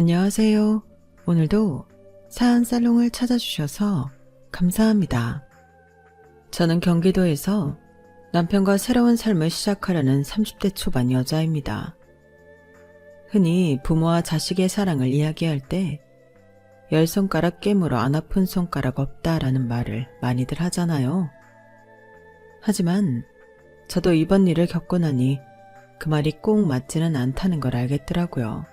안녕하세요. 오늘도 사연 살롱을 찾아주셔서 감사합니다. 저는 경기도에서 남편과 새로운 삶을 시작하려는 30대 초반 여자입니다. 흔히 부모와 자식의 사랑을 이야기할 때 10손가락 깨물어 안 아픈 손가락 없다라는 말을 많이들 하잖아요. 하지만 저도 이번 일을 겪고 나니 그 말이 꼭 맞지는 않다는 걸 알겠더라고요.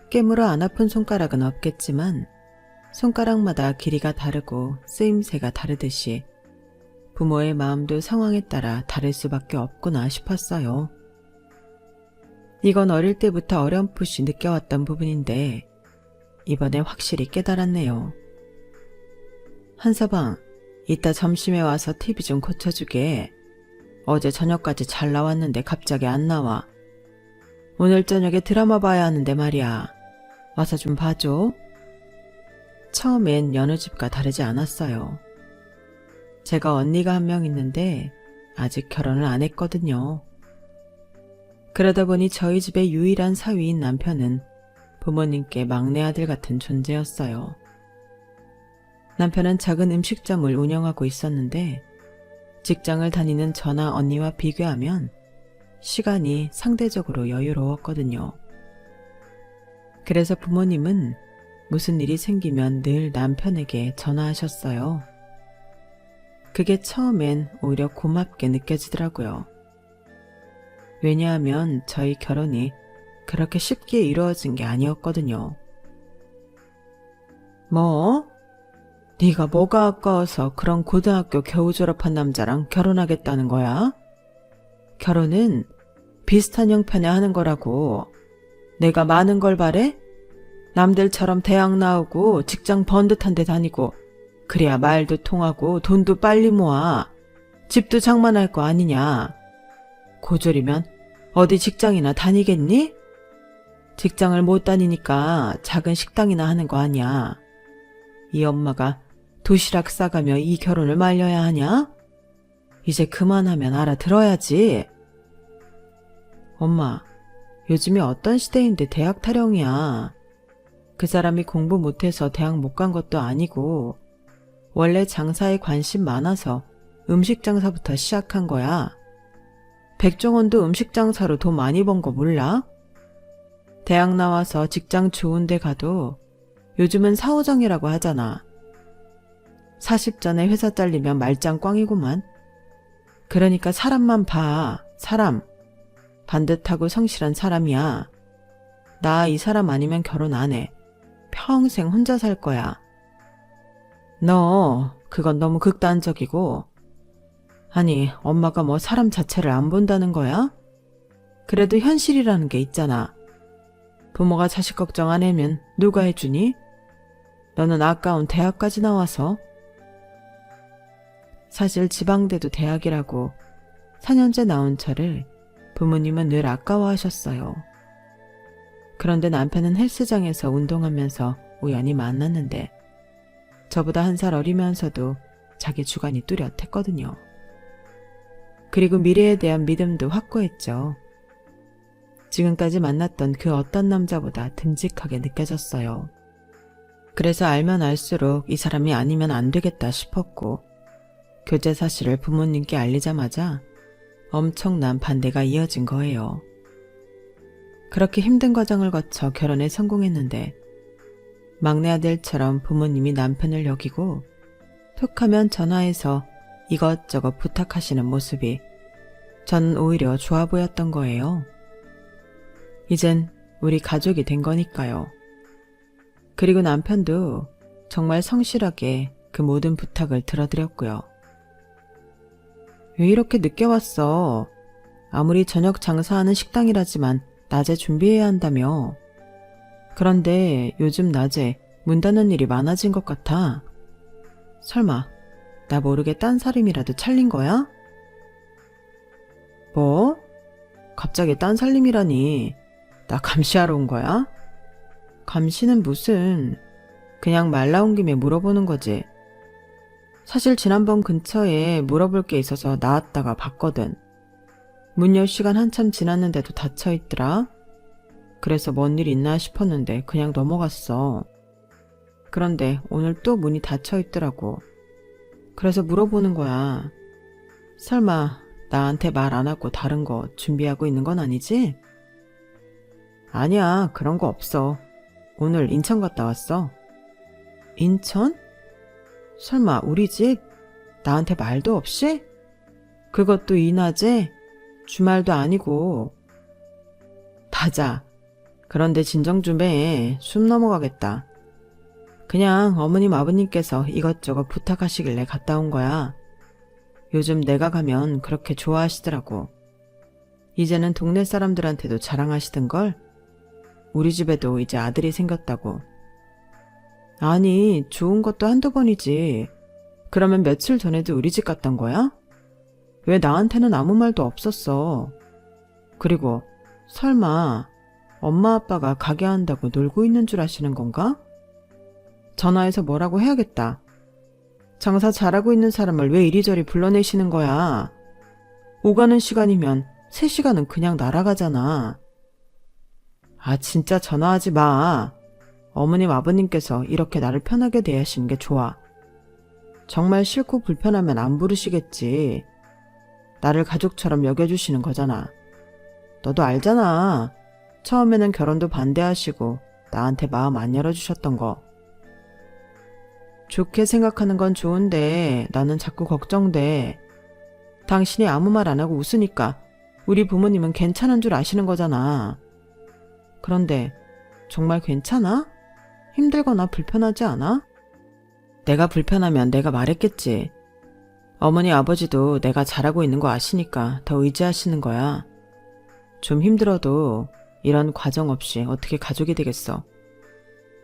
깨물어 안 아픈 손가락은 없겠지만 손가락마다 길이가 다르고 쓰임새가 다르듯이 부모의 마음도 상황에 따라 다를 수밖에 없구나 싶었어요. 이건 어릴 때부터 어렴풋이 느껴왔던 부분인데 이번에 확실히 깨달았네요. 한서방, 이따 점심에 와서 TV 좀 고쳐주게. 어제 저녁까지 잘 나왔는데 갑자기 안 나와. 오늘 저녁에 드라마 봐야 하는데 말이야. 와서 좀 봐줘. 처음엔 여느 집과 다르지 않았어요. 제가 언니가 한 명 있는데 아직 결혼을 안 했거든요. 그러다 보니 저희 집의 유일한 사위인 남편은 부모님께 막내 아들 같은 존재였어요. 남편은 작은 음식점을 운영하고 있었는데 직장을 다니는 저나 언니와 비교하면 시간이 상대적으로 여유로웠거든요. 그래서 부모님은 무슨 일이 생기면 늘 남편에게 전화하셨어요. 그게 처음엔 오히려 고맙게 느껴지더라고요. 왜냐하면 저희 결혼이 그렇게 쉽게 이루어진 게 아니었거든요. 뭐? 네가 뭐가 아까워서 그런 고등학교 겨우 졸업한 남자랑 결혼하겠다는 거야? 결혼은 비슷한 형편에 하는 거라고. 내가 많은 걸 바래? 남들처럼 대학 나오고 직장 번듯한 데 다니고 그래야 말도 통하고 돈도 빨리 모아. 집도 장만할 거 아니냐. 고졸이면 어디 직장이나 다니겠니? 직장을 못 다니니까 작은 식당이나 하는 거 아니야. 이 엄마가 도시락 싸가며 이 결혼을 말려야 하냐? 이제 그만하면 알아들어야지. 엄마, 요즘이 어떤 시대인데 대학 타령이야. 그 사람이 공부 못해서 대학 못 간 것도 아니고 원래 장사에 관심 많아서 음식 장사부터 시작한 거야. 백종원도 음식 장사로 돈 많이 번 거 몰라? 대학 나와서 직장 좋은 데 가도 요즘은 사오정이라고 하잖아. 40전에 회사 잘리면 말짱 꽝이구만. 그러니까 사람만 봐. 사람. 반듯하고 성실한 사람이야. 나 이 사람 아니면 결혼 안 해. 평생 혼자 살 거야. 너 그건 너무 극단적이고. 아니, 엄마가 뭐 사람 자체를 안 본다는 거야? 그래도 현실이라는 게 있잖아. 부모가 자식 걱정 안 하면 누가 해주니? 너는 아까운 대학까지 나와서. 사실 지방대도 대학이라고 4년제 나온 저를 부모님은 늘 아까워하셨어요. 그런데 남편은 헬스장에서 운동하면서 우연히 만났는데 저보다 1살 어리면서도 자기 주관이 뚜렷했거든요. 그리고 미래에 대한 믿음도 확고했죠. 지금까지 만났던 그 어떤 남자보다 듬직하게 느껴졌어요. 그래서 알면 알수록 이 사람이 아니면 안 되겠다 싶었고 교제 사실을 부모님께 알리자마자 엄청난 반대가 이어진 거예요. 그렇게 힘든 과정을 거쳐 결혼에 성공했는데 막내 아들처럼 부모님이 남편을 여기고 툭하면 전화해서 이것저것 부탁하시는 모습이 전 오히려 좋아 보였던 거예요. 이젠 우리 가족이 된 거니까요. 그리고 남편도 정말 성실하게 그 모든 부탁을 들어드렸고요. 왜 이렇게 늦게 왔어? 아무리 저녁 장사하는 식당이라지만 낮에 준비해야 한다며. 그런데 요즘 낮에 문 닫는 일이 많아진 것 같아. 설마 나 모르게 딴살림이라도 찰린 거야? 뭐? 갑자기 딴살림이라니. 나 감시하러 온 거야? 감시는 무슨. 그냥 말 나온 김에 물어보는 거지. 사실 지난번 근처에 물어볼 게 있어서 나왔다가 봤거든. 문 열 시간 한참 지났는데도 닫혀있더라. 그래서 뭔 일 있나 싶었는데 그냥 넘어갔어. 그런데 오늘 또 문이 닫혀 있더라고. 그래서 물어보는 거야. 설마 나한테 말 안 하고 다른 거 준비하고 있는 건 아니지? 아니야, 그런 거 없어. 오늘 인천 갔다 왔어. 인천? 설마 우리 집? 나한테 말도 없이? 그것도 이 낮에? 주말도 아니고. 맞아. 그런데 진정 좀 해. 숨 넘어가겠다. 그냥 어머님 아버님께서 이것저것 부탁하시길래 갔다 온 거야. 요즘 내가 가면 그렇게 좋아하시더라고. 이제는 동네 사람들한테도 자랑하시던걸. 우리 집에도 이제 아들이 생겼다고. 아니, 좋은 것도 한두 번이지. 그러면 며칠 전에도 우리 집 갔던 거야? 왜 나한테는 아무 말도 없었어. 그리고 설마 엄마 아빠가 가게 한다고 놀고 있는 줄 아시는 건가? 전화해서 뭐라고 해야겠다. 장사 잘하고 있는 사람을 왜 이리저리 불러내시는 거야. 오가는 시간이면 3시간은 그냥 날아가잖아. 아, 진짜 전화하지 마. 어머님 아버님께서 이렇게 나를 편하게 대하시는 게 좋아. 정말 싫고 불편하면 안 부르시겠지. 나를 가족처럼 여겨주시는 거잖아. 너도 알잖아. 처음에는 결혼도 반대하시고 나한테 마음 안 열어주셨던 거. 좋게 생각하는 건 좋은데 나는 자꾸 걱정돼. 당신이 아무 말 안 하고 웃으니까 우리 부모님은 괜찮은 줄 아시는 거잖아. 그런데 정말 괜찮아? 힘들거나 불편하지 않아? 내가 불편하면 내가 말했겠지. 어머니 아버지도 내가 잘하고 있는 거 아시니까 더 의지하시는 거야. 좀 힘들어도 이런 과정 없이 어떻게 가족이 되겠어.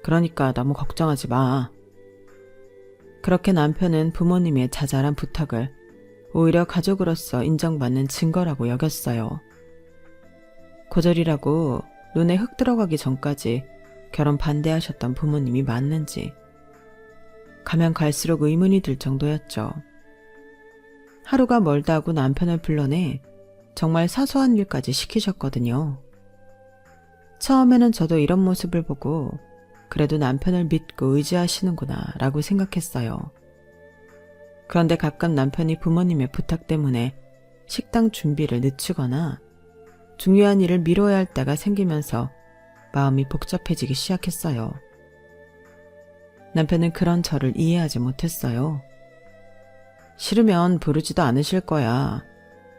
그러니까 너무 걱정하지 마. 그렇게 남편은 부모님의 자잘한 부탁을 오히려 가족으로서 인정받는 증거라고 여겼어요. 고졸이라고 눈에 흙 들어가기 전까지 결혼 반대하셨던 부모님이 맞는지 가면 갈수록 의문이 들 정도였죠. 하루가 멀다 하고 남편을 불러내 정말 사소한 일까지 시키셨거든요. 처음에는 저도 이런 모습을 보고 그래도 남편을 믿고 의지하시는구나 라고 생각했어요. 그런데 가끔 남편이 부모님의 부탁 때문에 식당 준비를 늦추거나 중요한 일을 미뤄야 할 때가 생기면서 마음이 복잡해지기 시작했어요. 남편은 그런 저를 이해하지 못했어요. 싫으면 부르지도 않으실 거야.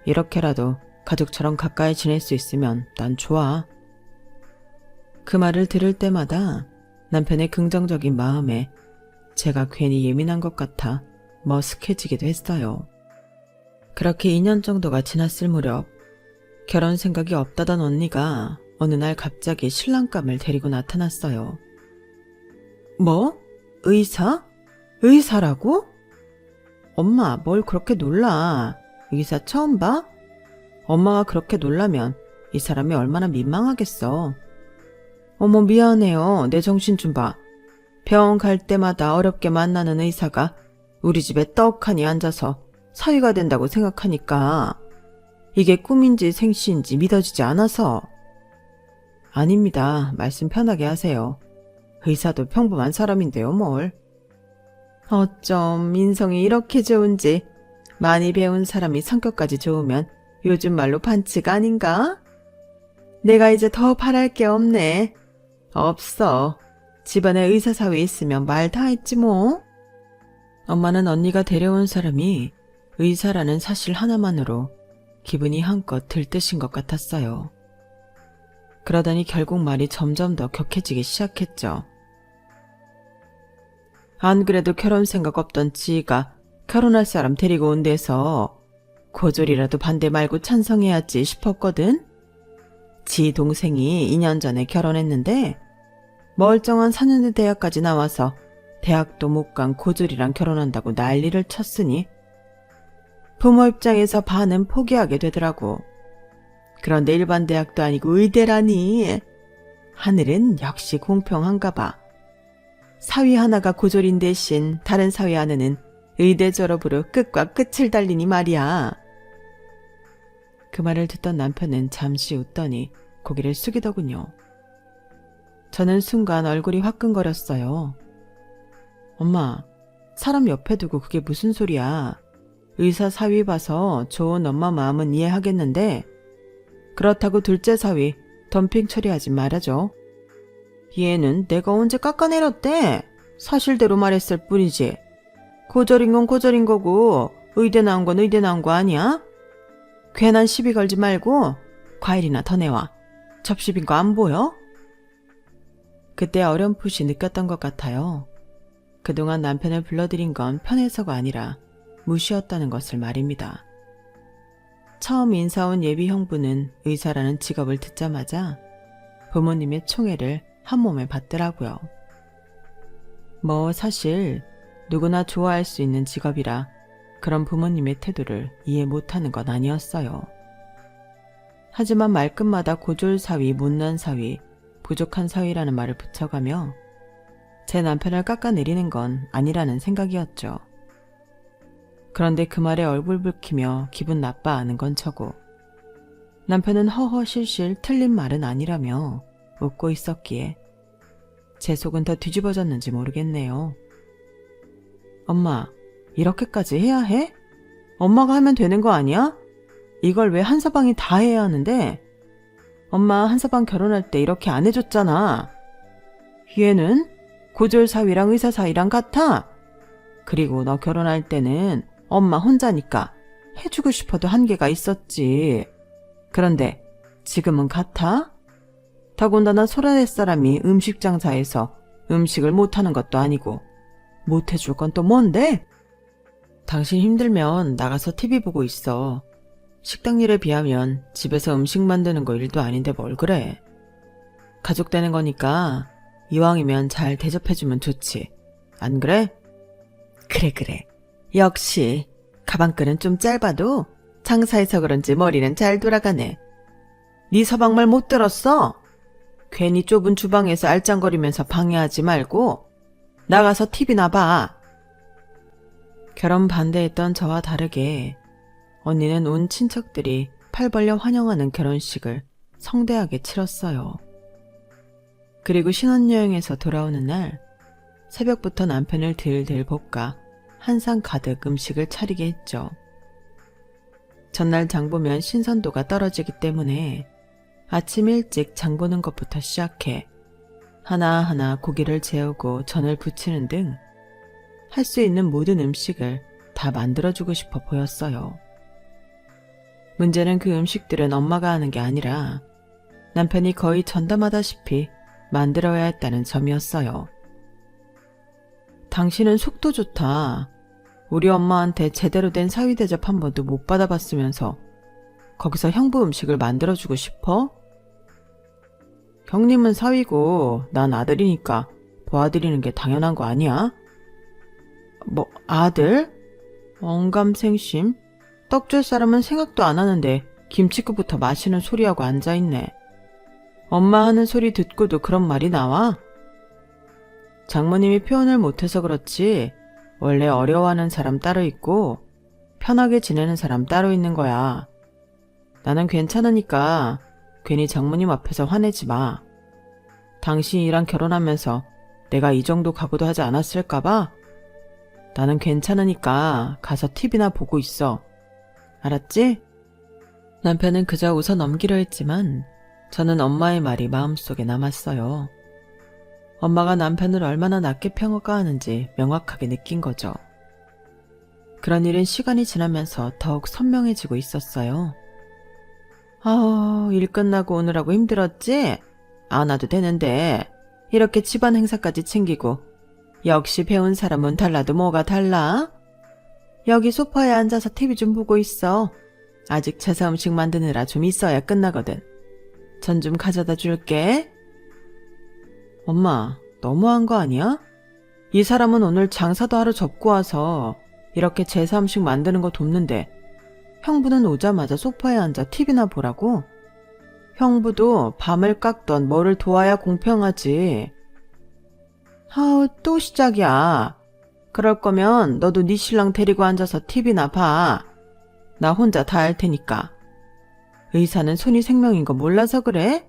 이렇게라도 가족처럼 가까이 지낼 수 있으면 난 좋아. 그 말을 들을 때마다 남편의 긍정적인 마음에 제가 괜히 예민한 것 같아 머쓱해지기도 했어요. 그렇게 2년 정도가 지났을 무렵 결혼 생각이 없다던 언니가 어느 날 갑자기 신랑감을 데리고 나타났어요. 뭐? 의사? 의사라고? 엄마, 뭘 그렇게 놀라. 의사 처음 봐? 엄마가 그렇게 놀라면 이 사람이 얼마나 민망하겠어. 어머, 미안해요. 내 정신 좀 봐. 병원 갈 때마다 어렵게 만나는 의사가 우리 집에 떡하니 앉아서 사위가 된다고 생각하니까 이게 꿈인지 생시인지 믿어지지 않아서. 아닙니다. 말씀 편하게 하세요. 의사도 평범한 사람인데요, 뭘. 어쩜 인성이 이렇게 좋은지. 많이 배운 사람이 성격까지 좋으면 요즘 말로 반칙 아닌가? 내가 이제 더 바랄 게 없네. 없어. 집안에 의사 사위 있으면 말 다 했지 뭐. 엄마는 언니가 데려온 사람이 의사라는 사실 하나만으로 기분이 한껏 들뜨신 것 같았어요. 그러더니 결국 말이 점점 더 격해지기 시작했죠. 안 그래도 결혼 생각 없던 지희가 결혼할 사람 데리고 온 데서 고졸이라도 반대 말고 찬성해야지 싶었거든. 지희 동생이 2년 전에 결혼했는데 멀쩡한 4년제 대학까지 나와서 대학도 못 간 고졸이랑 결혼한다고 난리를 쳤으니 부모 입장에서 반은 포기하게 되더라고. 그런데 일반 대학도 아니고 의대라니. 하늘은 역시 공평한가 봐. 사위 하나가 고졸인 대신 다른 사위 하나는 의대 졸업으로 끝과 끝을 달리니 말이야. 그 말을 듣던 남편은 잠시 웃더니 고개를 숙이더군요. 저는 순간 얼굴이 화끈거렸어요. 엄마, 사람 옆에 두고 그게 무슨 소리야. 의사 사위 봐서 좋은 엄마 마음은 이해하겠는데 그렇다고 둘째 사위 덤핑 처리하지 말아줘. 얘는 내가 언제 깎아내렸대? 사실대로 말했을 뿐이지. 고절인 건 고절인 거고 의대 나온 건 의대 나온 거 아니야? 괜한 시비 걸지 말고 과일이나 더 내와. 접시 빈 거 안 보여? 그때 어렴풋이 느꼈던 것 같아요. 그동안 남편을 불러들인 건 편해서가 아니라 무시였다는 것을 말입니다. 처음 인사 온 예비 형부는 의사라는 직업을 듣자마자 부모님의 총애를 한 몸에 받더라고요. 뭐 사실 누구나 좋아할 수 있는 직업이라 그런 부모님의 태도를 이해 못하는 건 아니었어요. 하지만 말끝마다 고졸 사위, 못난 사위, 부족한 사위라는 말을 붙여가며 제 남편을 깎아내리는 건 아니라는 생각이었죠. 그런데 그 말에 얼굴 붉히며 기분 나빠하는 건 저고 남편은 허허실실 틀린 말은 아니라며 웃고 있었기에 제 속은 더 뒤집어졌는지 모르겠네요. 엄마, 이렇게까지 해야 해? 엄마가 하면 되는 거 아니야? 이걸 왜 한서방이 다 해야 하는데? 엄마 한서방 결혼할 때 이렇게 안 해줬잖아. 얘는 고졸 사위랑 의사 사위랑 같아. 그리고 너 결혼할 때는 엄마 혼자니까 해주고 싶어도 한계가 있었지. 그런데 지금은 같아? 더군다나 소라넷 사람이 음식 장사에서 음식을 못하는 것도 아니고 못해줄 건 또 뭔데? 당신 힘들면 나가서 TV 보고 있어. 식당 일에 비하면 집에서 음식 만드는 거 일도 아닌데 뭘 그래. 가족 되는 거니까 이왕이면 잘 대접해주면 좋지. 안 그래? 그래. 역시 가방끈은 좀 짧아도 장사해서 그런지 머리는 잘 돌아가네. 네 서방말 못 들었어? 괜히 좁은 주방에서 알짱거리면서 방해하지 말고 나가서 TV나 봐. 결혼 반대했던 저와 다르게 언니는 온 친척들이 팔 벌려 환영하는 결혼식을 성대하게 치렀어요. 그리고 신혼여행에서 돌아오는 날 새벽부터 남편을 들들 볶아 한 상 가득 음식을 차리게 했죠. 전날 장 보면 신선도가 떨어지기 때문에 아침 일찍 장 보는 것부터 시작해 하나하나 고기를 재우고 전을 부치는 등 할 수 있는 모든 음식을 다 만들어주고 싶어 보였어요. 문제는 그 음식들은 엄마가 하는 게 아니라 남편이 거의 전담하다시피 만들어야 했다는 점이었어요. 당신은 속도 좋다. 우리 엄마한테 제대로 된 사위 대접 한 번도 못 받아봤으면서 거기서 형부 음식을 만들어주고 싶어? 형님은 사위고 난 아들이니까 도와드리는 게 당연한 거 아니야? 뭐 아들? 언감생심? 떡 줄 사람은 생각도 안 하는데 김치국부터 마시는 소리하고 앉아있네. 엄마 하는 소리 듣고도 그런 말이 나와? 장모님이 표현을 못해서 그렇지 원래 어려워하는 사람 따로 있고 편하게 지내는 사람 따로 있는 거야. 나는 괜찮으니까 괜히 장모님 앞에서 화내지 마. 당신이랑 결혼하면서 내가 이 정도 각오도 하지 않았을까봐? 나는 괜찮으니까 가서 TV나 보고 있어. 알았지? 남편은 그저 웃어 넘기려 했지만 저는 엄마의 말이 마음속에 남았어요. 엄마가 남편을 얼마나 낮게 평가하는지 명확하게 느낀 거죠. 그런 일은 시간이 지나면서 더욱 선명해지고 있었어요. 일 끝나고 오느라고 힘들었지? 안 와도 되는데 이렇게 집안 행사까지 챙기고 역시 배운 사람은 달라도 뭐가 달라? 여기 소파에 앉아서 TV 좀 보고 있어. 아직 제사 음식 만드느라 좀 있어야 끝나거든. 전 좀 가져다 줄게. 엄마, 너무한 거 아니야? 이 사람은 오늘 장사도 하루 접고 와서 이렇게 제사 음식 만드는 거 돕는데 형부는 오자마자 소파에 앉아 TV나 보라고? 형부도 밤을 깎던 뭐를 도와야 공평하지. 또 시작이야. 그럴 거면 너도 네 신랑 데리고 앉아서 TV나 봐. 나 혼자 다 할 테니까. 의사는 손이 생명인 거 몰라서 그래?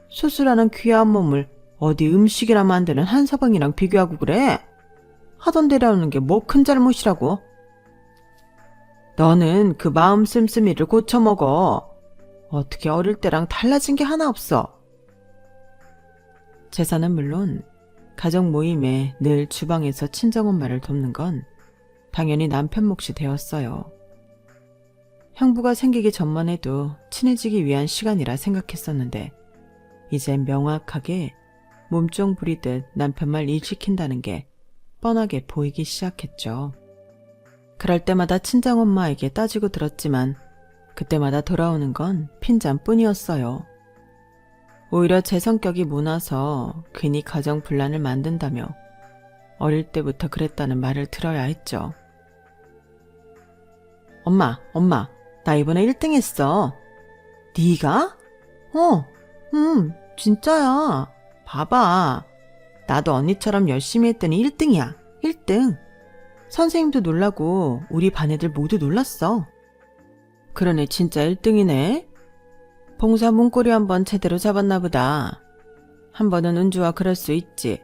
수술하는 귀한 몸을 어디 음식이나 만드는 한서방이랑 비교하고 그래? 하던 대로 하는 게 뭐 큰 잘못이라고? 너는 그 마음 씀씀이를 고쳐먹어. 어떻게 어릴 때랑 달라진 게 하나 없어. 제사는 물론 가족 모임에 늘 주방에서 친정엄마를 돕는 건 당연히 남편 몫이 되었어요. 형부가 생기기 전만 해도 친해지기 위한 시간이라 생각했었는데 이젠 명확하게 몸종 부리듯 남편 말 일시킨다는 게 뻔하게 보이기 시작했죠. 그럴 때마다 친정엄마에게 따지고 들었지만 그때마다 돌아오는 건 핀잔뿐이었어요. 오히려 제 성격이 모나서 괜히 가정 분란을 만든다며 어릴 때부터 그랬다는 말을 들어야 했죠. 엄마, 나 이번에 1등 했어. 네가? 진짜야. 봐봐. 나도 언니처럼 열심히 했더니 1등이야. 1등. 선생님도 놀라고 우리 반 애들 모두 놀랐어. 그러네, 진짜 1등이네. 봉사 문고리 한번 제대로 잡았나 보다. 한 번은 은주와 그럴 수 있지.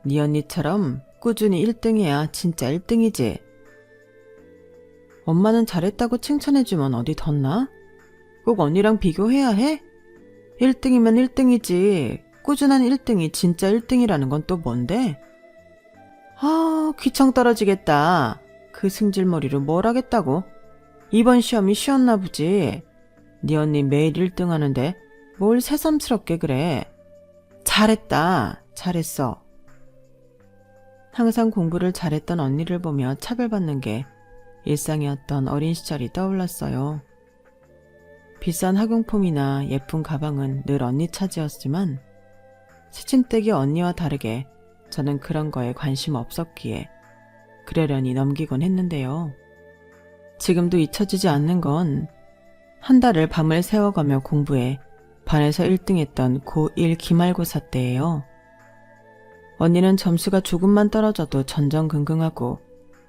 네 언니처럼 꾸준히 1등해야 진짜 1등이지. 엄마는 잘했다고 칭찬해주면 어디 덧나? 꼭 언니랑 비교해야 해? 1등이면 1등이지. 꾸준한 1등이 진짜 1등이라는 건 또 뭔데? 귀청 떨어지겠다. 그 승질머리로 뭘 하겠다고? 이번 시험이 쉬웠나 보지. 네 언니 매일 1등 하는데 뭘 새삼스럽게 그래. 잘했다. 잘했어. 항상 공부를 잘했던 언니를 보며 차별받는 게 일상이었던 어린 시절이 떠올랐어요. 비싼 학용품이나 예쁜 가방은 늘 언니 차지였지만 시침대기 언니와 다르게 저는 그런 거에 관심 없었기에 그러려니 넘기곤 했는데요. 지금도 잊혀지지 않는 건 한 달을 밤을 새워가며 공부해 반에서 1등했던 고1 기말고사 때예요. 언니는 점수가 조금만 떨어져도 전전긍긍하고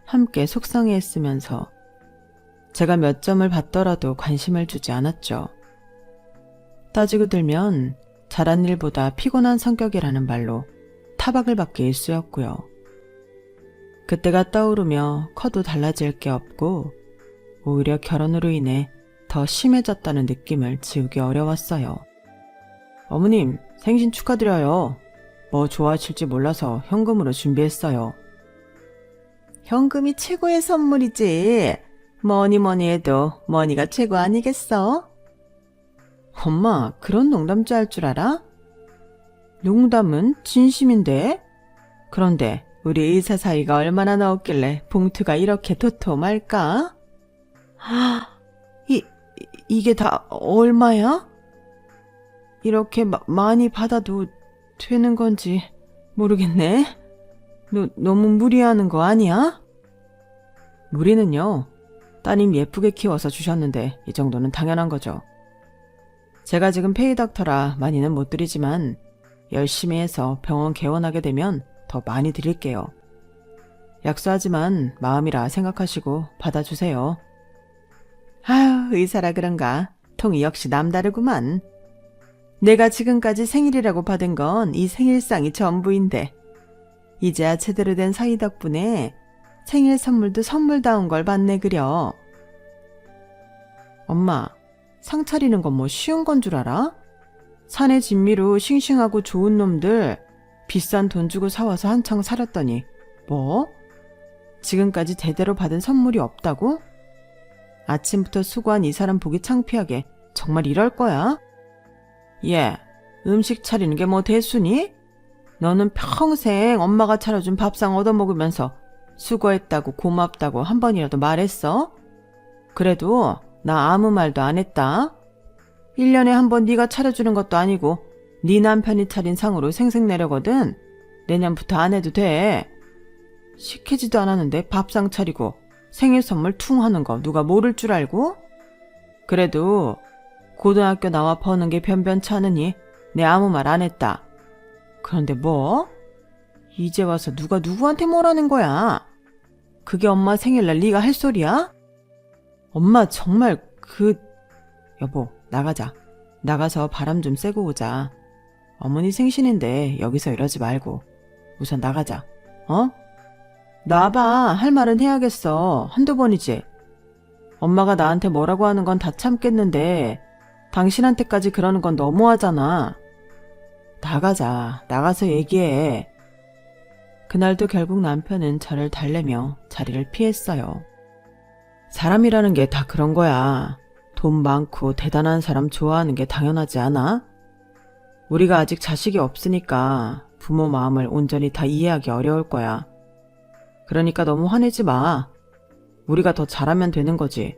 함께 속상해했으면서 제가 몇 점을 받더라도 관심을 주지 않았죠. 따지고 들면 잘한 일보다 피곤한 성격이라는 말로 타박을 받기 일쑤였고요. 그때가 떠오르며 커도 달라질 게 없고 오히려 결혼으로 인해 더 심해졌다는 느낌을 지우기 어려웠어요. 어머님, 생신 축하드려요. 뭐 좋아하실지 몰라서 현금으로 준비했어요. 현금이 최고의 선물이지. 뭐니 해도 머니가 최고 아니겠어? 엄마, 그런 농담줄 할 줄 알아? 농담은 진심인데? 그런데 우리 의사 사이가 얼마나 넣었길래 봉투가 이렇게 도톰할까? 이게 다 얼마야? 이렇게 많이 받아도 되는 건지 모르겠네. 너무 무리하는 거 아니야? 무리는요. 따님 예쁘게 키워서 주셨는데 이 정도는 당연한 거죠. 제가 지금 페이닥터라 많이는 못 드리지만 열심히 해서 병원 개원하게 되면 더 많이 드릴게요. 약소하지만 마음이라 생각하시고 받아주세요. 아유, 의사라 그런가. 통이 역시 남다르구만. 내가 지금까지 생일이라고 받은 건 이 생일상이 전부인데 이제야 제대로 된 사이 덕분에 생일 선물도 선물다운 걸 받네 그려. 엄마, 상 차리는 건 뭐 쉬운 건 줄 알아? 산의 진미로 싱싱하고 좋은 놈들 비싼 돈 주고 사와서 한창 사렸더니 뭐? 지금까지 제대로 받은 선물이 없다고? 아침부터 수고한 이 사람 보기 창피하게 정말 이럴 거야? 얘, 음식 차리는 게 뭐 대수니? 너는 평생 엄마가 차려준 밥상 얻어먹으면서 수고했다고 고맙다고 한 번이라도 말했어? 그래도 나 아무 말도 안 했다. 1년에 한 번 네가 차려주는 것도 아니고 네 남편이 차린 상으로 생색내려거든. 내년부터 안 해도 돼. 시키지도 않았는데 밥상 차리고 생일 선물 퉁 하는 거 누가 모를 줄 알고? 그래도 고등학교 나와 버는 게 변변치 않으니 내 아무 말 안 했다. 그런데 뭐? 이제 와서 누가 누구한테 뭐라는 거야? 그게 엄마 생일날 네가 할 소리야? 엄마 정말 여보, 나가자. 나가서 바람 좀 쐬고 오자. 어머니 생신인데 여기서 이러지 말고 우선 나가자. 어? 나와봐. 할 말은 해야겠어. 한두 번이지. 엄마가 나한테 뭐라고 하는 건 다 참겠는데 당신한테까지 그러는 건 너무하잖아. 나가자. 나가서 얘기해. 그날도 결국 남편은 저를 달래며 자리를 피했어요. 사람이라는 게 다 그런 거야. 돈 많고 대단한 사람 좋아하는 게 당연하지 않아? 우리가 아직 자식이 없으니까 부모 마음을 온전히 다 이해하기 어려울 거야. 그러니까 너무 화내지 마. 우리가 더 잘하면 되는 거지.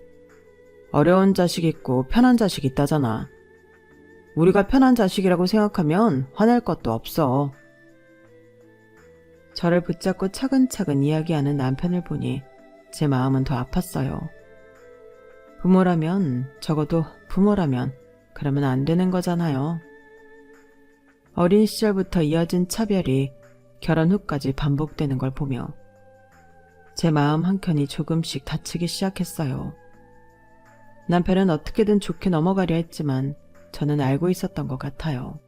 어려운 자식 있고 편한 자식 있다잖아. 우리가 편한 자식이라고 생각하면 화낼 것도 없어. 저를 붙잡고 차근차근 이야기하는 남편을 보니 제 마음은 더 아팠어요. 부모라면, 적어도 부모라면 그러면 안 되는 거잖아요. 어린 시절부터 이어진 차별이 결혼 후까지 반복되는 걸 보며 제 마음 한켠이 조금씩 다치기 시작했어요. 남편은 어떻게든 좋게 넘어가려 했지만 저는 알고 있었던 것 같아요.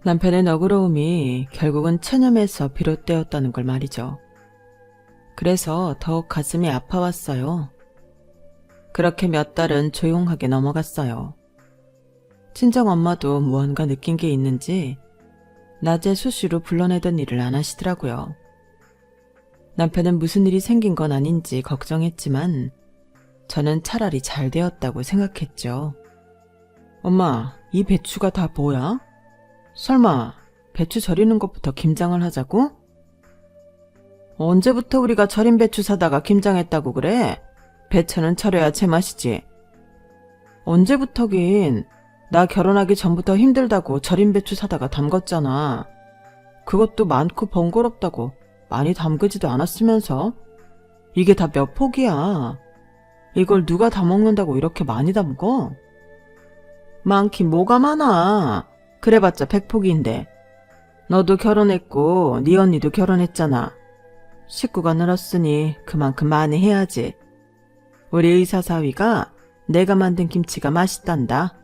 남편의 너그러움이 결국은 체념에서 비롯되었다는 걸 말이죠. 그래서 더욱 가슴이 아파왔어요. 그렇게 몇 달은 조용하게 넘어갔어요. 친정엄마도 무언가 느낀 게 있는지 낮에 수시로 불러내던 일을 안 하시더라고요. 남편은 무슨 일이 생긴 건 아닌지 걱정했지만 저는 차라리 잘 되었다고 생각했죠. 엄마, 이 배추가 다 뭐야? 설마 배추 절이는 것부터 김장을 하자고? 언제부터 우리가 절인 배추 사다가 김장했다고 그래? 배추는 절여야 제맛이지. 언제부터긴 나 결혼하기 전부터 힘들다고 절인 배추 사다가 담궜잖아. 그것도 많고 번거롭다고 많이 담그지도 않았으면서. 이게 다 몇 포기야. 이걸 누가 다 먹는다고 이렇게 많이 담궈? 많긴 뭐가 많아. 그래봤자 100포기인데. 너도 결혼했고 네 언니도 결혼했잖아. 식구가 늘었으니 그만큼 많이 해야지. 우리 의사 사위가 내가 만든 김치가 맛있단다.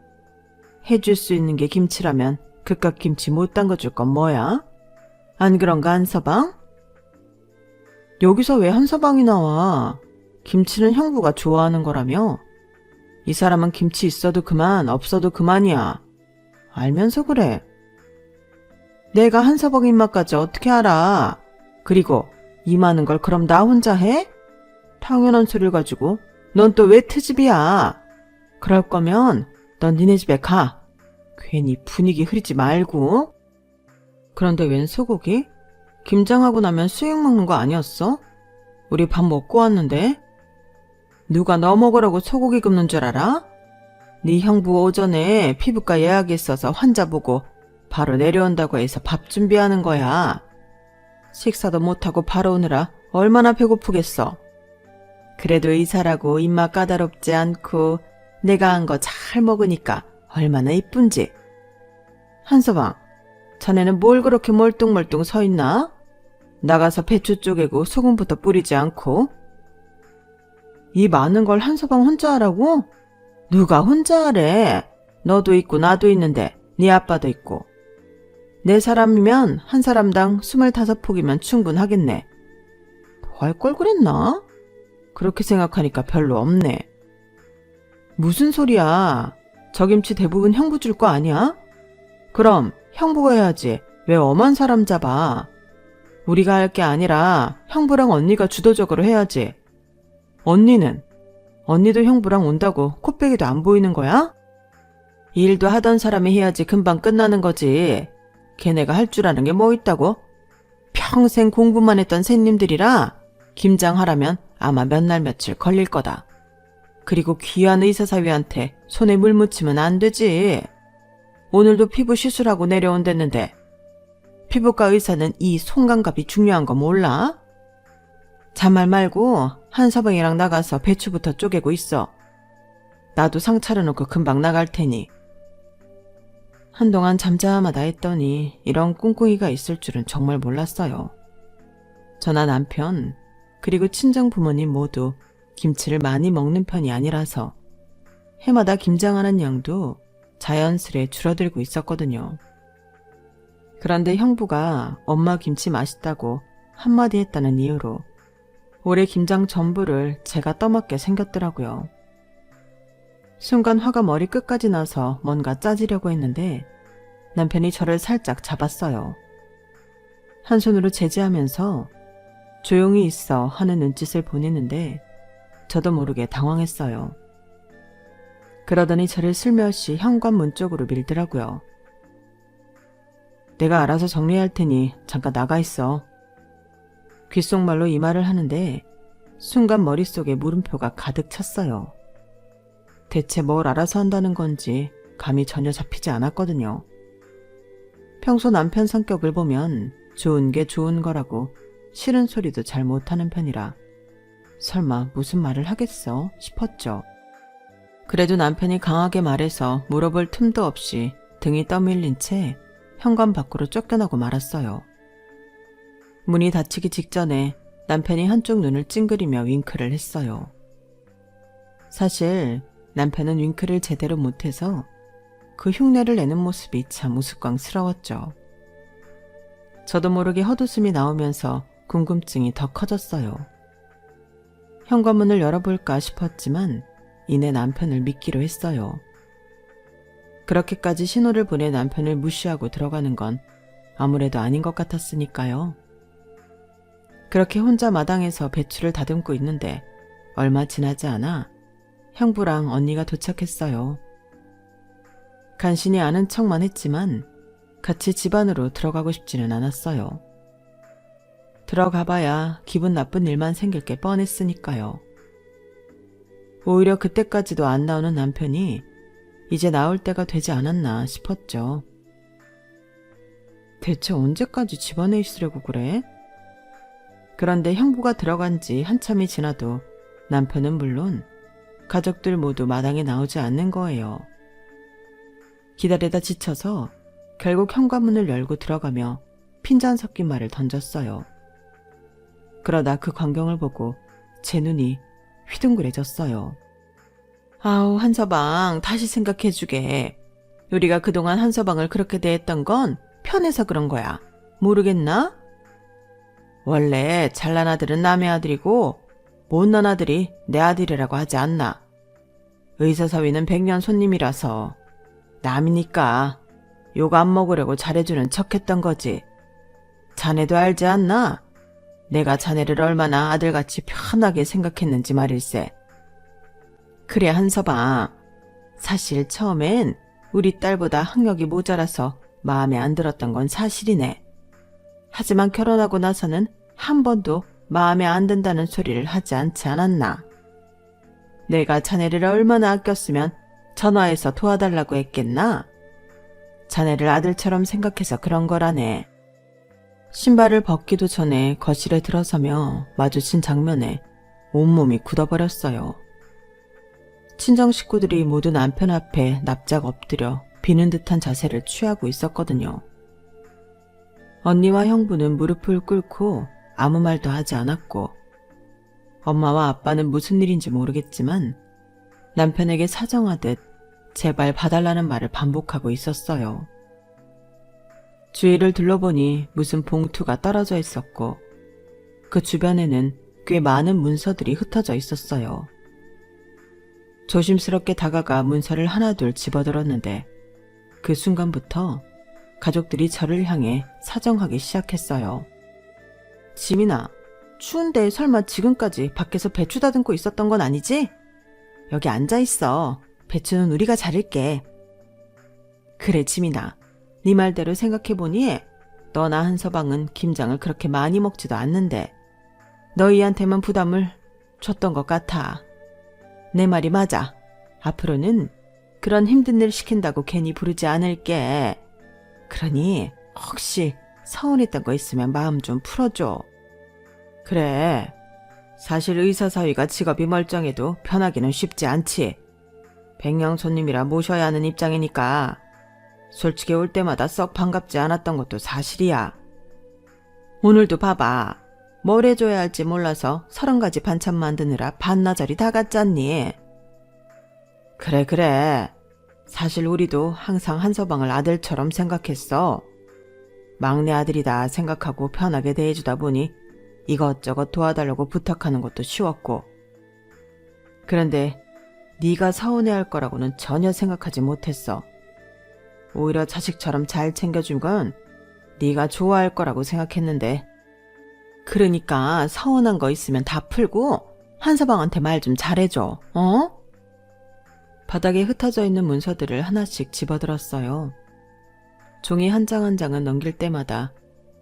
해줄 수 있는 게 김치라면 그깟 김치 못 담궈줄 건 뭐야? 안 그런가 한서방? 여기서 왜 한서방이 나와? 김치는 형부가 좋아하는 거라며? 이 사람은 김치 있어도 그만 없어도 그만이야. 알면서 그래. 내가 한서방 입맛까지 어떻게 알아? 그리고 이 많은 걸 그럼 나 혼자 해? 당연한 소리를 가지고 넌 또 왜 트집이야? 그럴 거면 넌 니네 집에 가. 괜히 분위기 흐리지 말고. 그런데 웬 소고기? 김장하고 나면 수육 먹는 거 아니었어? 우리 밥 먹고 왔는데? 누가 너 먹으라고 소고기 굽는 줄 알아? 네 형부 오전에 피부과 예약이 있어서 환자 보고 바로 내려온다고 해서 밥 준비하는 거야. 식사도 못하고 바로 오느라 얼마나 배고프겠어. 그래도 의사라고 입맛 까다롭지 않고 내가 한 거 잘 먹으니까 얼마나 이쁜지. 한서방, 자네는 뭘 그렇게 멀뚱멀뚱 서 있나? 나가서 배추 쪼개고 소금부터 뿌리지 않고. 이 많은 걸 한서방 혼자 하라고? 누가 혼자 하래? 너도 있고 나도 있는데 네 아빠도 있고. 네 사람이면 한 사람당 25포기면 충분하겠네. 더 할 걸 그랬나? 그렇게 생각하니까 별로 없네. 무슨 소리야. 저 김치 대부분 형부 줄 거 아니야? 그럼 형부가 해야지. 왜 엄한 사람 잡아? 우리가 할 게 아니라 형부랑 언니가 주도적으로 해야지. 언니도 형부랑 온다고 코빼기도 안 보이는 거야? 일도 하던 사람이 해야지 금방 끝나는 거지. 걔네가 할 줄 아는 게 뭐 있다고? 평생 공부만 했던 샌님들이라 김장하라면 아마 몇 날 며칠 걸릴 거다. 그리고 귀한 의사사위한테 손에 물 묻히면 안 되지. 오늘도 피부 시술하고 내려온댔는데 피부과 의사는 이 손감각이 중요한 거 몰라? 잔말 말고 한서방이랑 나가서 배추부터 쪼개고 있어. 나도 상 차려놓고 금방 나갈 테니. 한동안 잠잠하다 했더니 이런 꿍꿍이가 있을 줄은 정말 몰랐어요. 저나 남편 그리고 친정 부모님 모두 김치를 많이 먹는 편이 아니라서 해마다 김장하는 양도 자연스레 줄어들고 있었거든요. 그런데 형부가 엄마 김치 맛있다고 한마디 했다는 이유로 올해 김장 전부를 제가 떠먹게 생겼더라고요. 순간 화가 머리 끝까지 나서 뭔가 짜지려고 했는데 남편이 저를 살짝 잡았어요. 한 손으로 제지하면서 조용히 있어 하는 눈짓을 보냈는데 저도 모르게 당황했어요. 그러더니 저를 슬며시 현관문 쪽으로 밀더라고요. 내가 알아서 정리할 테니 잠깐 나가 있어. 귓속말로 이 말을 하는데 순간 머릿속에 물음표가 가득 찼어요. 대체 뭘 알아서 한다는 건지 감이 전혀 잡히지 않았거든요. 평소 남편 성격을 보면 좋은 게 좋은 거라고 싫은 소리도 잘 못하는 편이라 설마 무슨 말을 하겠어 싶었죠. 그래도 남편이 강하게 말해서 물어볼 틈도 없이 등이 떠밀린 채 현관 밖으로 쫓겨나고 말았어요. 문이 닫히기 직전에 남편이 한쪽 눈을 찡그리며 윙크를 했어요. 사실 남편은 윙크를 제대로 못해서 그 흉내를 내는 모습이 참 우스꽝스러웠죠. 저도 모르게 헛웃음이 나오면서 궁금증이 더 커졌어요. 현관문을 열어볼까 싶었지만 이내 남편을 믿기로 했어요. 그렇게까지 신호를 보내 남편을 무시하고 들어가는 건 아무래도 아닌 것 같았으니까요. 그렇게 혼자 마당에서 배추를 다듬고 있는데 얼마 지나지 않아 형부랑 언니가 도착했어요. 간신히 아는 척만 했지만 같이 집 안으로 들어가고 싶지는 않았어요. 들어가봐야 기분 나쁜 일만 생길 게 뻔했으니까요. 오히려 그때까지도 안 나오는 남편이 이제 나올 때가 되지 않았나 싶었죠. 대체 언제까지 집 안에 있으려고 그래? 그런데 형부가 들어간 지 한참이 지나도 남편은 물론 가족들 모두 마당에 나오지 않는 거예요. 기다리다 지쳐서 결국 현관문을 열고 들어가며 핀잔 섞인 말을 던졌어요. 그러다 그 광경을 보고 제 눈이 휘둥그레졌어요. 아우, 한서방 다시 생각해주게. 우리가 그동안 한서방을 그렇게 대했던 건 편해서 그런 거야. 모르겠나? 원래 잘난 아들은 남의 아들이고 못난 아들이 내 아들이라고 하지 않나. 의사사위는 백년 손님이라서 남이니까 욕 안 먹으려고 잘해주는 척했던 거지. 자네도 알지 않나? 내가 자네를 얼마나 아들같이 편하게 생각했는지 말일세. 그래, 한서방. 사실 처음엔 우리 딸보다 학력이 모자라서 마음에 안 들었던 건 사실이네. 하지만 결혼하고 나서는 한 번도 마음에 안 든다는 소리를 하지 않지 않았나. 내가 자네를 얼마나 아꼈으면 전화해서 도와달라고 했겠나? 자네를 아들처럼 생각해서 그런 거라네. 신발을 벗기도 전에 거실에 들어서며 마주친 장면에 온몸이 굳어버렸어요. 친정 식구들이 모두 남편 앞에 납작 엎드려 비는 듯한 자세를 취하고 있었거든요. 언니와 형부는 무릎을 꿇고 아무 말도 하지 않았고 엄마와 아빠는 무슨 일인지 모르겠지만 남편에게 사정하듯 제발 봐달라는 말을 반복하고 있었어요. 주위를 둘러보니 무슨 봉투가 떨어져 있었고 그 주변에는 꽤 많은 문서들이 흩어져 있었어요. 조심스럽게 다가가 문서를 하나둘 집어들었는데 그 순간부터 가족들이 저를 향해 사정하기 시작했어요. 지민아, 추운데 설마 지금까지 밖에서 배추 다듬고 있었던 건 아니지? 여기 앉아있어. 배추는 우리가 자를게. 그래, 지민아. 네 말대로 생각해보니 너나 한서방은 김장을 그렇게 많이 먹지도 않는데 너희한테만 부담을 줬던 것 같아. 내 말이 맞아. 앞으로는 그런 힘든 일 시킨다고 괜히 부르지 않을게. 그러니 혹시 서운했던 거 있으면 마음 좀 풀어줘. 그래. 사실 의사사위가 직업이 멀쩡해도 편하기는 쉽지 않지. 백령 손님이라 모셔야 하는 입장이니까 솔직히 올 때마다 썩 반갑지 않았던 것도 사실이야. 오늘도 봐봐. 뭘 해줘야 할지 몰라서 30가지 반찬 만드느라 반나절이 다 갔잖니. 그래. 사실 우리도 항상 한서방을 아들처럼 생각했어. 막내 아들이다 생각하고 편하게 대해주다 보니 이것저것 도와달라고 부탁하는 것도 쉬웠고. 그런데 네가 서운해할 거라고는 전혀 생각하지 못했어. 오히려 자식처럼 잘 챙겨준 네가 좋아할 거라고 생각했는데. 그러니까 서운한 거 있으면 다 풀고 한서방한테 말 좀 잘해줘. 어? 바닥에 흩어져 있는 문서들을 하나씩 집어들었어요. 종이 한 장 한 장을 넘길 때마다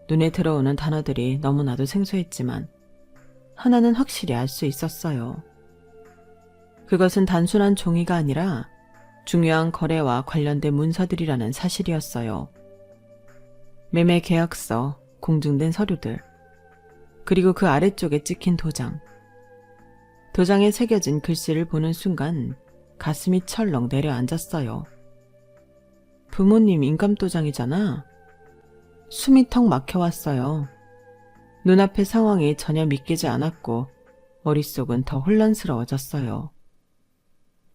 눈에 들어오는 단어들이 너무나도 생소했지만 하나는 확실히 알 수 있었어요. 그것은 단순한 종이가 아니라 중요한 거래와 관련된 문서들이라는 사실이었어요. 매매 계약서, 공증된 서류들, 그리고 그 아래쪽에 찍힌 도장. 도장에 새겨진 글씨를 보는 순간 가슴이 철렁 내려앉았어요. 부모님 인감도장이잖아. 숨이 턱 막혀왔어요. 눈앞의 상황이 전혀 믿기지 않았고 머릿속은 더 혼란스러워졌어요.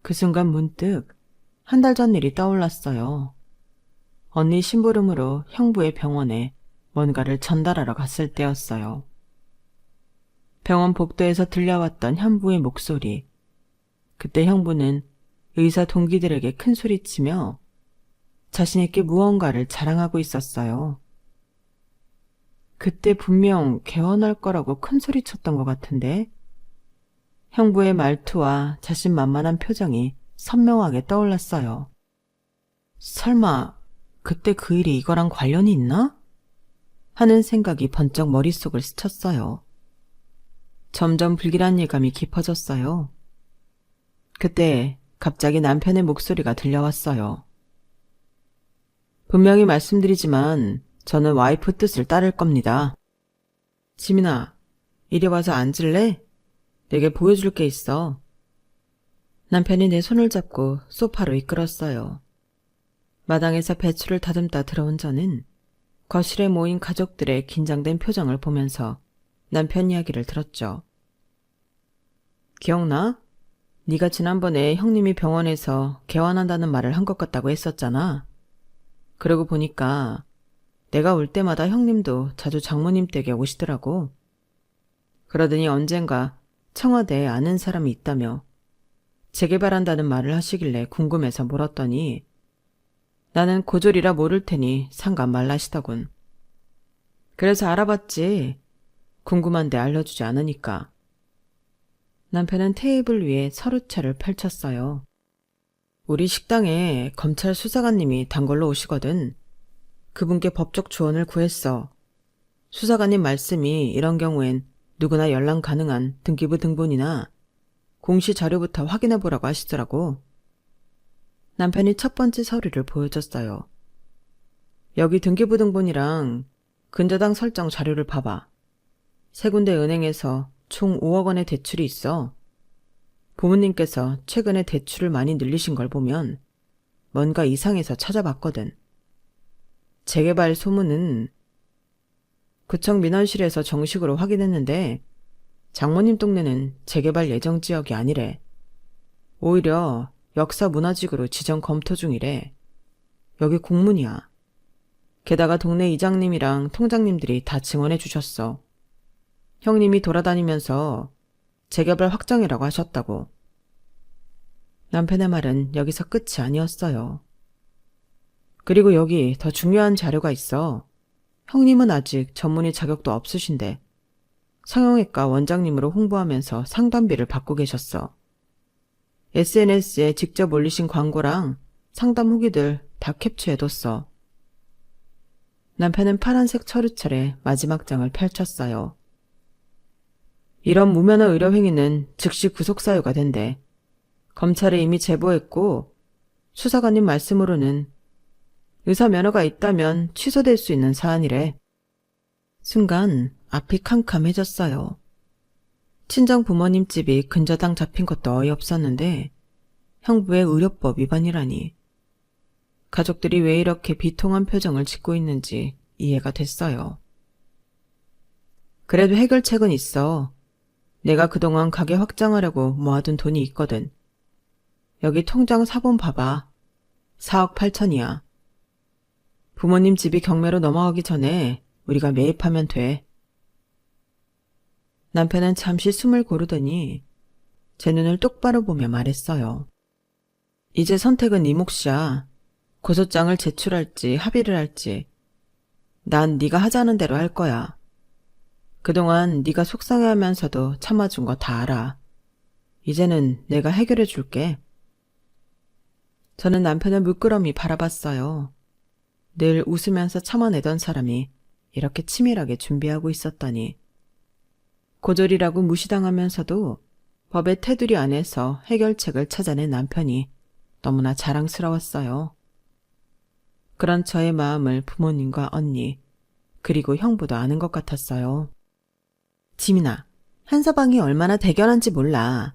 그 순간 문득 한 달 전 일이 떠올랐어요. 언니 심부름으로 형부의 병원에 뭔가를 전달하러 갔을 때였어요. 병원 복도에서 들려왔던 형부의 목소리. 그때 형부는 의사 동기들에게 큰 소리치며 자신에게 무언가를 자랑하고 있었어요. 그때 분명 개원할 거라고 큰 소리쳤던 것 같은데. 형부의 말투와 자신만만한 표정이 선명하게 떠올랐어요. 설마 그때 그 일이 이거랑 관련이 있나? 하는 생각이 번쩍 머릿속을 스쳤어요. 점점 불길한 예감이 깊어졌어요. 그때 갑자기 남편의 목소리가 들려왔어요. 분명히 말씀드리지만 저는 와이프 뜻을 따를 겁니다. 지민아, 이리 와서 앉을래? 내게 보여줄 게 있어. 남편이 내 손을 잡고 소파로 이끌었어요. 마당에서 배추를 다듬다 들어온 저는 거실에 모인 가족들의 긴장된 표정을 보면서 남편 이야기를 들었죠. 기억나? 네가 지난번에 형님이 병원에서 개원한다는 말을 한 것 같다고 했었잖아. 그러고 보니까 내가 올 때마다 형님도 자주 장모님 댁에 오시더라고. 그러더니 언젠가 청와대에 아는 사람이 있다며 재개발한다는 말을 하시길래 궁금해서 물었더니 나는 고졸이라 모를 테니 상관 말라시더군. 그래서 알아봤지. 궁금한데 알려주지 않으니까. 남편은 테이블 위에 서류체를 펼쳤어요. 우리 식당에 검찰 수사관님이 단골로 오시거든. 그분께 법적 조언을 구했어. 수사관님 말씀이 이런 경우엔 누구나 열람 가능한 등기부 등본이나 공시 자료부터 확인해보라고 하시더라고. 남편이 첫 번째 서류를 보여줬어요. 여기 등기부 등본이랑 근저당 설정 자료를 봐봐. 세 군데 은행에서 총 5억 원의 대출이 있어. 부모님께서 최근에 대출을 많이 늘리신 걸 보면 뭔가 이상해서 찾아봤거든. 재개발 소문은 구청 민원실에서 정식으로 확인했는데 장모님 동네는 재개발 예정 지역이 아니래. 오히려 역사 문화지구로 지정 검토 중이래. 여기 공문이야. 게다가 동네 이장님이랑 통장님들이 다 증언해 주셨어. 형님이 돌아다니면서 재개발 확정이라고 하셨다고. 남편의 말은 여기서 끝이 아니었어요. 그리고 여기 더 중요한 자료가 있어. 형님은 아직 전문의 자격도 없으신데 성형외과 원장님으로 홍보하면서 상담비를 받고 계셨어. SNS에 직접 올리신 광고랑 상담 후기들 다 캡처해뒀어. 남편은 파란색 서류철에 마지막 장을 펼쳤어요. 이런 무면허 의료 행위는 즉시 구속사유가 된대. 검찰에 이미 제보했고 수사관님 말씀으로는 의사 면허가 있다면 취소될 수 있는 사안이래. 순간 앞이 캄캄해졌어요. 친정 부모님 집이 근저당 잡힌 것도 어이없었는데 형부의 의료법 위반이라니. 가족들이 왜 이렇게 비통한 표정을 짓고 있는지 이해가 됐어요. 그래도 해결책은 있어. 내가 그동안 가게 확장하려고 모아둔 돈이 있거든. 여기 통장 사본 봐봐. 4억 8천이야. 부모님 집이 경매로 넘어가기 전에 우리가 매입하면 돼. 남편은 잠시 숨을 고르더니 제 눈을 똑바로 보며 말했어요. 이제 선택은 네 몫이야. 고소장을 제출할지 합의를 할지 난 네가 하자는 대로 할 거야. 그동안 네가 속상해하면서도 참아준 거 다 알아. 이제는 내가 해결해 줄게. 저는 남편을 물끄러미 바라봤어요. 늘 웃으면서 참아내던 사람이 이렇게 치밀하게 준비하고 있었다니. 고졸이라고 무시당하면서도 법의 테두리 안에서 해결책을 찾아낸 남편이 너무나 자랑스러웠어요. 그런 저의 마음을 부모님과 언니, 그리고 형부도 아는 것 같았어요. 지민아, 한서방이 얼마나 대견한지 몰라.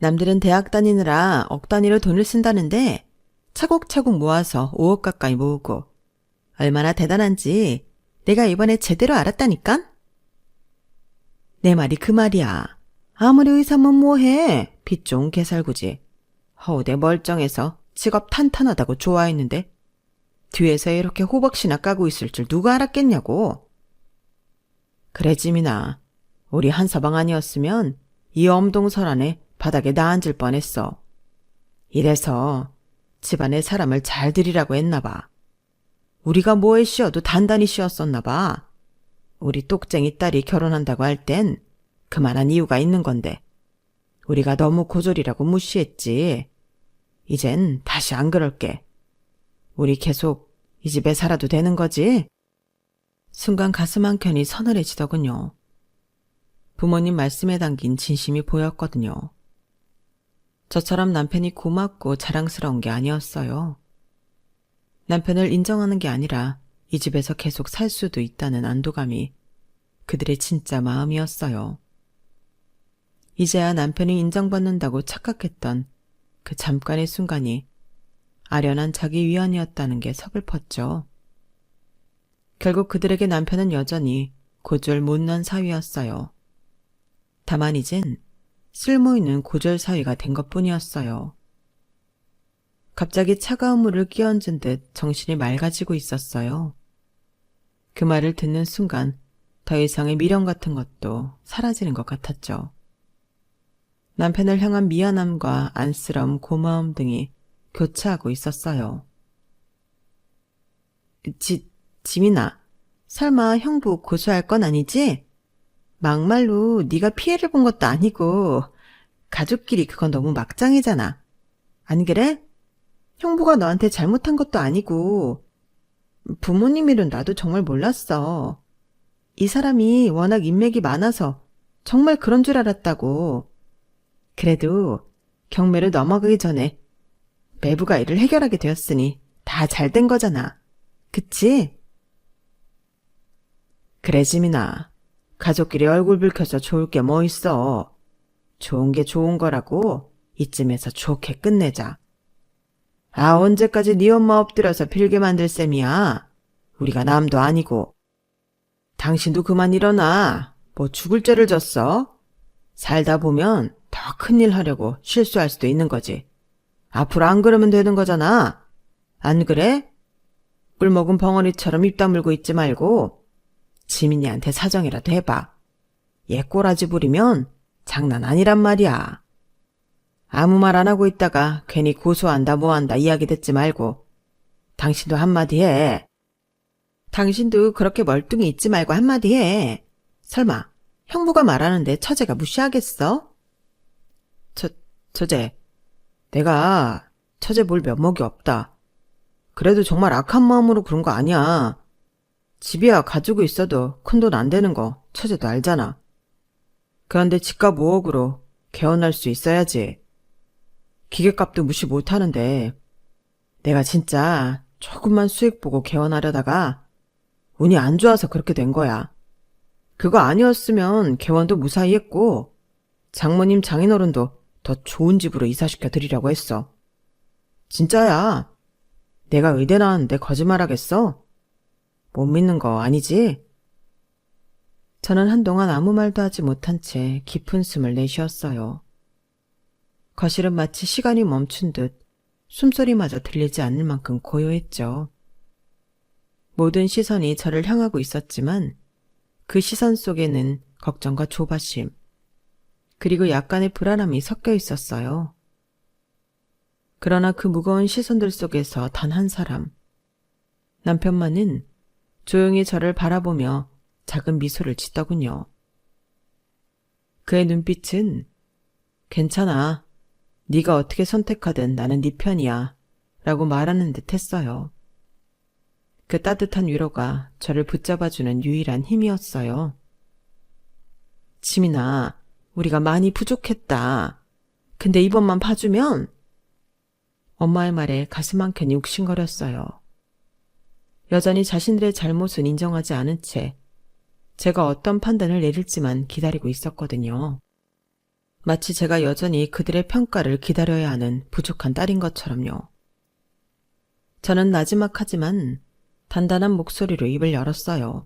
남들은 대학 다니느라 억 단위로 돈을 쓴다는데 차곡차곡 모아서 5억 가까이 모으고 얼마나 대단한지 내가 이번에 제대로 알았다니깐? 내 말이 그 말이야. 아무리 의사면 뭐해. 빚 좋은 개살구지. 허우대 멀쩡해서 직업 탄탄하다고 좋아했는데 뒤에서 이렇게 호박씨나 까고 있을 줄 누가 알았겠냐고. 그래 지민아. 우리 한서방 아니었으면 이 엄동설안에 바닥에 나 앉을 뻔했어. 이래서 집안에 사람을 잘 들이라고 했나봐. 우리가 뭐에 씌어도 단단히 씌었었나봐. 우리 똑쟁이 딸이 결혼한다고 할 땐 그만한 이유가 있는 건데 우리가 너무 고졸이라고 무시했지. 이젠 다시 안 그럴게. 우리 계속 이 집에 살아도 되는 거지? 순간 가슴 한켠이 서늘해지더군요. 부모님 말씀에 담긴 진심이 보였거든요. 저처럼 남편이 고맙고 자랑스러운 게 아니었어요. 남편을 인정하는 게 아니라 이 집에서 계속 살 수도 있다는 안도감이 그들의 진짜 마음이었어요. 이제야 남편이 인정받는다고 착각했던 그 잠깐의 순간이 아련한 자기 위안이었다는 게 서글펐죠. 결국 그들에게 남편은 여전히 고졸 못난 사위였어요. 다만 이젠 쓸모있는 고졸 사위가 된 것뿐이었어요. 갑자기 차가운 물을 끼얹은 듯 정신이 맑아지고 있었어요. 그 말을 듣는 순간 더 이상의 미련 같은 것도 사라지는 것 같았죠. 남편을 향한 미안함과 안쓰러움, 고마움 등이 교차하고 있었어요. 지민아, 설마 형부 고소할 건 아니지? 막말로 네가 피해를 본 것도 아니고 가족끼리 그건 너무 막장이잖아. 안 그래? 형부가 너한테 잘못한 것도 아니고 부모님 일은 나도 정말 몰랐어. 이 사람이 워낙 인맥이 많아서 정말 그런 줄 알았다고. 그래도 경매를 넘어가기 전에 매부가 일을 해결하게 되었으니 다 잘 된 거잖아. 그치? 그래 지민아. 가족끼리 얼굴 붉혀서 좋을 게 뭐 있어. 좋은 게 좋은 거라고 이쯤에서 좋게 끝내자. 아 언제까지 네 엄마 엎드려서 빌게 만들 셈이야. 우리가 남도 아니고. 당신도 그만 일어나. 뭐 죽을 죄를 졌어? 살다 보면 더 큰일 하려고 실수할 수도 있는 거지. 앞으로 안 그러면 되는 거잖아. 안 그래? 꿀먹은 벙어리처럼 입 다물고 있지 말고 지민이한테 사정이라도 해봐. 얘 꼬라지 부리면 장난 아니란 말이야. 아무 말 안 하고 있다가 괜히 고소한다 뭐한다 이야기 듣지 말고 당신도 한마디 해. 당신도 그렇게 멀뚱히 있지 말고 한마디 해. 설마 형부가 말하는데 처제가 무시하겠어? 처제, 내가 처제 볼 면목이 없다. 그래도 정말 악한 마음으로 그런 거 아니야. 집이야 가지고 있어도 큰돈 안 되는 거 처제도 알잖아. 그런데 집값 5억으로 개헌할 수 있어야지. 기계값도 무시 못하는데 내가 진짜 조금만 수익 보고 개헌하려다가 운이 안 좋아서 그렇게 된 거야. 그거 아니었으면 개헌도 무사히 했고 장모님 장인어른도 더 좋은 집으로 이사시켜 드리려고 했어. 진짜야. 내가 의대 나왔는데 거짓말하겠어? 못 믿는 거 아니지? 저는 한동안 아무 말도 하지 못한 채 깊은 숨을 내쉬었어요. 거실은 마치 시간이 멈춘 듯 숨소리마저 들리지 않을 만큼 고요했죠. 모든 시선이 저를 향하고 있었지만 그 시선 속에는 걱정과 조바심, 그리고 약간의 불안함이 섞여 있었어요. 그러나 그 무거운 시선들 속에서 단 한 사람, 남편만은 조용히 저를 바라보며 작은 미소를 짓더군요. 그의 눈빛은 괜찮아. 네가 어떻게 선택하든 나는 네 편이야. 라고 말하는 듯 했어요. 그 따뜻한 위로가 저를 붙잡아주는 유일한 힘이었어요. 지민아, 우리가 많이 부족했다. 근데 이번만 봐주면? 엄마의 말에 가슴 한켠이 욱신거렸어요. 여전히 자신들의 잘못은 인정하지 않은 채 제가 어떤 판단을 내릴지만 기다리고 있었거든요. 마치 제가 여전히 그들의 평가를 기다려야 하는 부족한 딸인 것처럼요. 저는 나지막하지만 단단한 목소리로 입을 열었어요.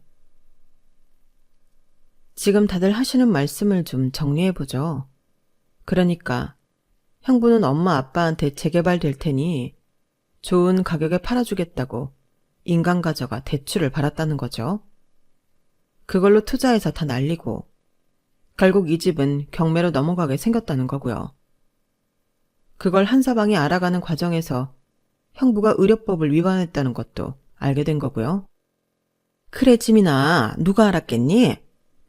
지금 다들 하시는 말씀을 좀 정리해보죠. 그러니까 형부는 엄마 아빠한테 재개발될 테니 좋은 가격에 팔아주겠다고 인간 가져가 대출을 받았다는 거죠. 그걸로 투자해서 다 날리고 결국 이 집은 경매로 넘어가게 생겼다는 거고요. 그걸 한서방이 알아가는 과정에서 형부가 의료법을 위반했다는 것도 알게 된 거고요. 그래 지민아, 누가 알았겠니?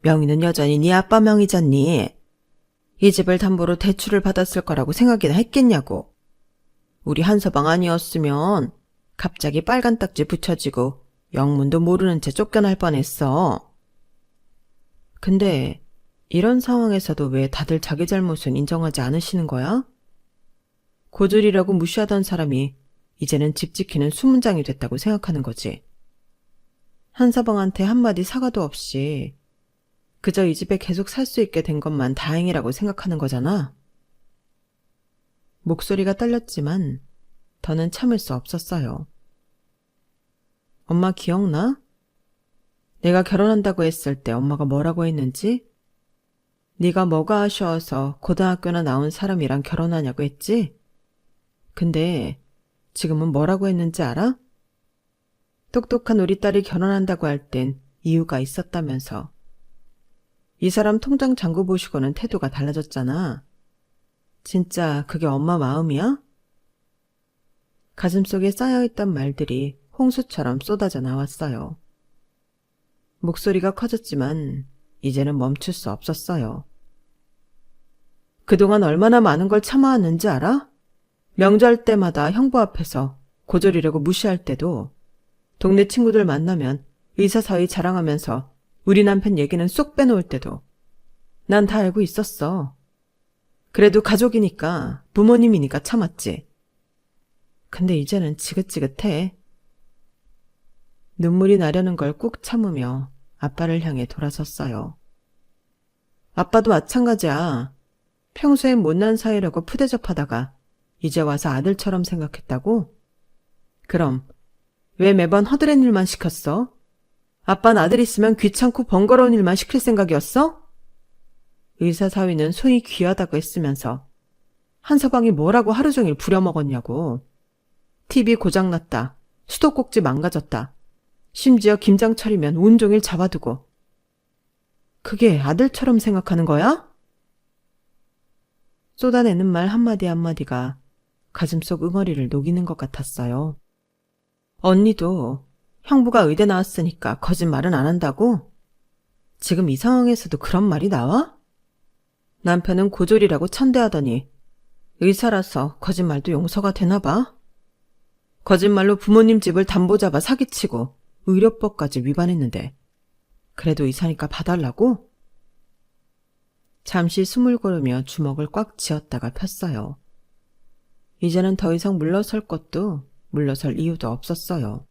명의는 여전히 네 아빠 명의잖니. 이 집을 담보로 대출을 받았을 거라고 생각이나 했겠냐고. 우리 한서방 아니었으면 갑자기 빨간 딱지 붙여지고 영문도 모르는 채 쫓겨날 뻔했어. 근데 이런 상황에서도 왜 다들 자기 잘못은 인정하지 않으시는 거야? 고졸이라고 무시하던 사람이 이제는 집 지키는 수문장이 됐다고 생각하는 거지. 한서방한테 한마디 사과도 없이 그저 이 집에 계속 살 수 있게 된 것만 다행이라고 생각하는 거잖아. 목소리가 떨렸지만 더는 참을 수 없었어요. 엄마 기억나? 내가 결혼한다고 했을 때 엄마가 뭐라고 했는지? 네가 뭐가 아쉬워서 고등학교나 나온 사람이랑 결혼하냐고 했지? 근데 지금은 뭐라고 했는지 알아? 똑똑한 우리 딸이 결혼한다고 할 땐 이유가 있었다면서. 이 사람 통장 잔고 보시고는 태도가 달라졌잖아. 진짜 그게 엄마 마음이야? 가슴속에 쌓여있던 말들이 홍수처럼 쏟아져 나왔어요. 목소리가 커졌지만 이제는 멈출 수 없었어요. 그동안 얼마나 많은 걸 참아왔는지 알아? 명절 때마다 형부 앞에서 고졸이라고 무시할 때도 동네 친구들 만나면 의사사위 자랑하면서 우리 남편 얘기는 쏙 빼놓을 때도 난 다 알고 있었어. 그래도 가족이니까 부모님이니까 참았지. 근데 이제는 지긋지긋해. 눈물이 나려는 걸 꾹 참으며 아빠를 향해 돌아섰어요. 아빠도 마찬가지야. 평소엔 못난 사이라고 푸대접하다가 이제 와서 아들처럼 생각했다고? 그럼 왜 매번 허드렛 일만 시켰어? 아빠는 아들 있으면 귀찮고 번거로운 일만 시킬 생각이었어? 의사사위는 손이 귀하다고 했으면서 한서방이 뭐라고 하루 종일 부려먹었냐고. TV 고장났다. 수도꼭지 망가졌다. 심지어 김장철이면 온종일 잡아두고. 그게 아들처럼 생각하는 거야? 쏟아내는 말 한마디 한마디가 가슴속 응어리를 녹이는 것 같았어요. 언니도 형부가 의대 나왔으니까 거짓말은 안 한다고? 지금 이 상황에서도 그런 말이 나와? 남편은 고졸이라고 천대하더니 의사라서 거짓말도 용서가 되나 봐? 거짓말로 부모님 집을 담보 잡아 사기치고 의료법까지 위반했는데 그래도 의사니까 봐달라고? 잠시 숨을 고르며 주먹을 꽉 쥐었다가 폈어요. 이제는 더 이상 물러설 것도 물러설 이유도 없었어요.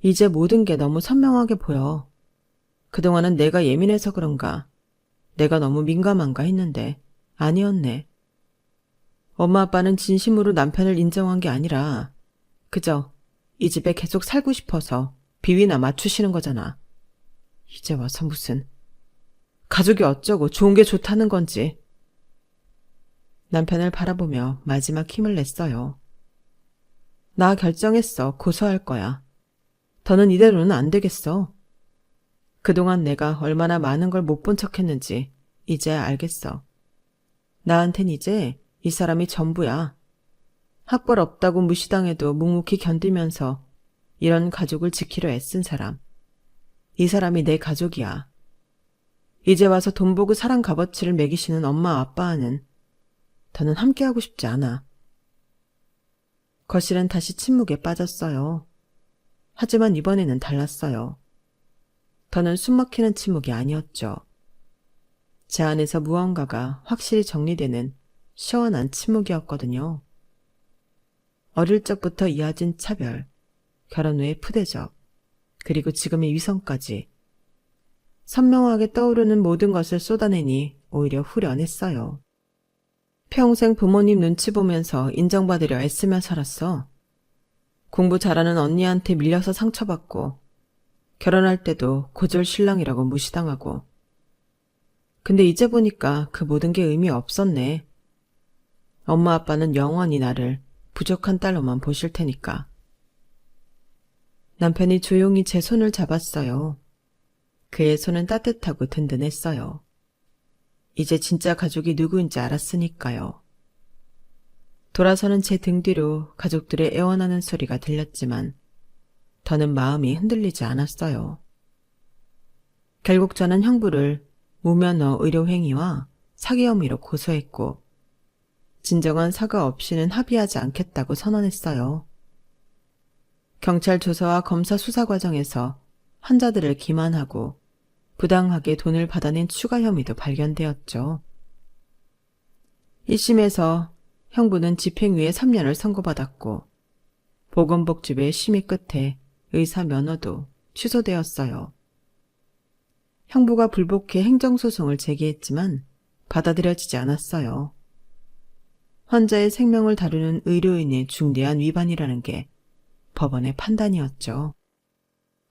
이제 모든 게 너무 선명하게 보여. 그동안은 내가 예민해서 그런가, 내가 너무 민감한가 했는데 아니었네. 엄마 아빠는 진심으로 남편을 인정한 게 아니라 그저 이 집에 계속 살고 싶어서 비위나 맞추시는 거잖아. 이제 와서 무슨 가족이 어쩌고 좋은 게 좋다는 건지. 남편을 바라보며 마지막 힘을 냈어요. 나 결정했어. 고소할 거야. 더는 이대로는 안 되겠어. 그동안 내가 얼마나 많은 걸 못 본 척했는지 이제야 알겠어. 나한텐 이제 이 사람이 전부야. 학벌 없다고 무시당해도 묵묵히 견디면서 이런 가족을 지키려 애쓴 사람. 이 사람이 내 가족이야. 이제 와서 돈 보고 사랑 값어치를 매기시는 엄마 아빠와는 더는 함께하고 싶지 않아. 거실은 다시 침묵에 빠졌어요. 하지만 이번에는 달랐어요. 더는 숨막히는 침묵이 아니었죠. 제 안에서 무언가가 확실히 정리되는 시원한 침묵이었거든요. 어릴 적부터 이어진 차별, 결혼 후의 푸대접, 그리고 지금의 위선까지. 선명하게 떠오르는 모든 것을 쏟아내니 오히려 후련했어요. 평생 부모님 눈치 보면서 인정받으려 애쓰며 살았어. 공부 잘하는 언니한테 밀려서 상처받고, 결혼할 때도 고졸 신랑이라고 무시당하고. 근데 이제 보니까 그 모든 게 의미 없었네. 엄마 아빠는 영원히 나를 부족한 딸로만 보실 테니까. 남편이 조용히 제 손을 잡았어요. 그의 손은 따뜻하고 든든했어요. 이제 진짜 가족이 누구인지 알았으니까요. 돌아서는 제 등 뒤로 가족들의 애원하는 소리가 들렸지만 더는 마음이 흔들리지 않았어요. 결국 저는 형부를 무면허 의료행위와 사기 혐의로 고소했고 진정한 사과 없이는 합의하지 않겠다고 선언했어요. 경찰 조사와 검사 수사 과정에서 환자들을 기만하고 부당하게 돈을 받아낸 추가 혐의도 발견되었죠. 1심에서 형부는 집행유예 3년을 선고받았고 보건복지부의 심의 끝에 의사 면허도 취소되었어요. 형부가 불복해 행정소송을 제기했지만 받아들여지지 않았어요. 환자의 생명을 다루는 의료인의 중대한 위반이라는 게 법원의 판단이었죠.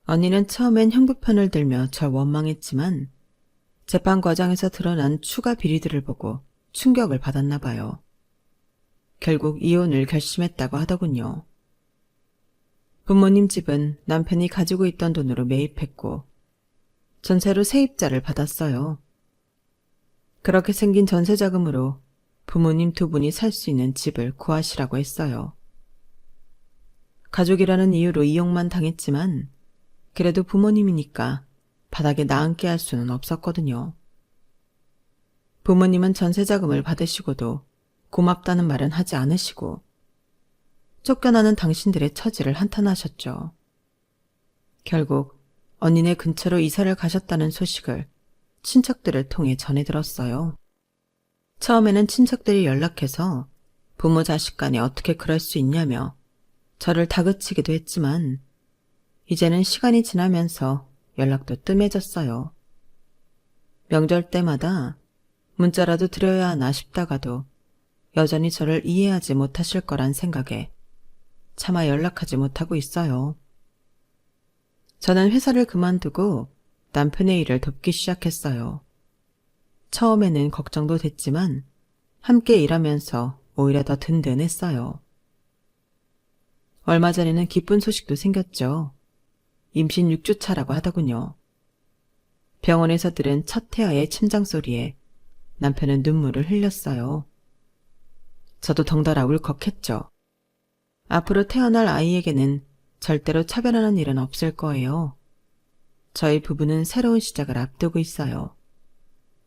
언니는 처음엔 형부 편을 들며 절 원망했지만 재판 과정에서 드러난 추가 비리들을 보고 충격을 받았나 봐요. 결국 이혼을 결심했다고 하더군요. 부모님 집은 남편이 가지고 있던 돈으로 매입했고 전세로 세입자를 받았어요. 그렇게 생긴 전세자금으로 부모님 두 분이 살 수 있는 집을 구하시라고 했어요. 가족이라는 이유로 이용만 당했지만 그래도 부모님이니까 바닥에 나앉게 할 수는 없었거든요. 부모님은 전세자금을 받으시고도 고맙다는 말은 하지 않으시고 쫓겨나는 당신들의 처지를 한탄하셨죠. 결국 언니네 근처로 이사를 가셨다는 소식을 친척들을 통해 전해 들었어요. 처음에는 친척들이 연락해서 부모 자식 간에 어떻게 그럴 수 있냐며 저를 다그치기도 했지만 이제는 시간이 지나면서 연락도 뜸해졌어요. 명절 때마다 문자라도 드려야 하나 싶다가도 여전히 저를 이해하지 못하실 거란 생각에 차마 연락하지 못하고 있어요. 저는 회사를 그만두고 남편의 일을 돕기 시작했어요. 처음에는 걱정도 됐지만 함께 일하면서 오히려 더 든든했어요. 얼마 전에는 기쁜 소식도 생겼죠. 임신 6주 차라고 하더군요. 병원에서 들은 첫 태아의 침장 소리에 남편은 눈물을 흘렸어요. 저도 덩달아 울컥했죠. 앞으로 태어날 아이에게는 절대로 차별하는 일은 없을 거예요. 저희 부부는 새로운 시작을 앞두고 있어요.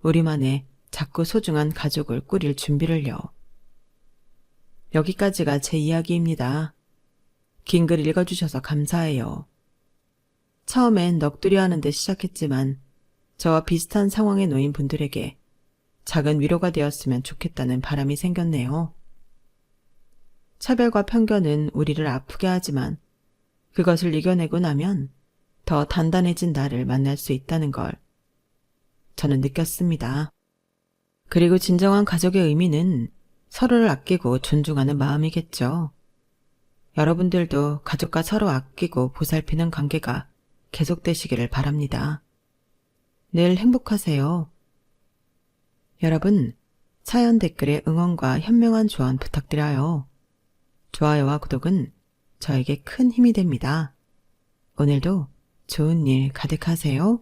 우리만의 작고 소중한 가족을 꾸릴 준비를요. 여기까지가 제 이야기입니다. 긴 글 읽어주셔서 감사해요. 처음엔 넋두리 하는 데 시작했지만 저와 비슷한 상황에 놓인 분들에게 작은 위로가 되었으면 좋겠다는 바람이 생겼네요. 차별과 편견은 우리를 아프게 하지만 그것을 이겨내고 나면 더 단단해진 나를 만날 수 있다는 걸 저는 느꼈습니다. 그리고 진정한 가족의 의미는 서로를 아끼고 존중하는 마음이겠죠. 여러분들도 가족과 서로 아끼고 보살피는 관계가 계속되시기를 바랍니다. 늘 행복하세요. 여러분, 사연 댓글에 응원과 현명한 조언 부탁드려요. 좋아요와 구독은 저에게 큰 힘이 됩니다. 오늘도 좋은 일 가득하세요.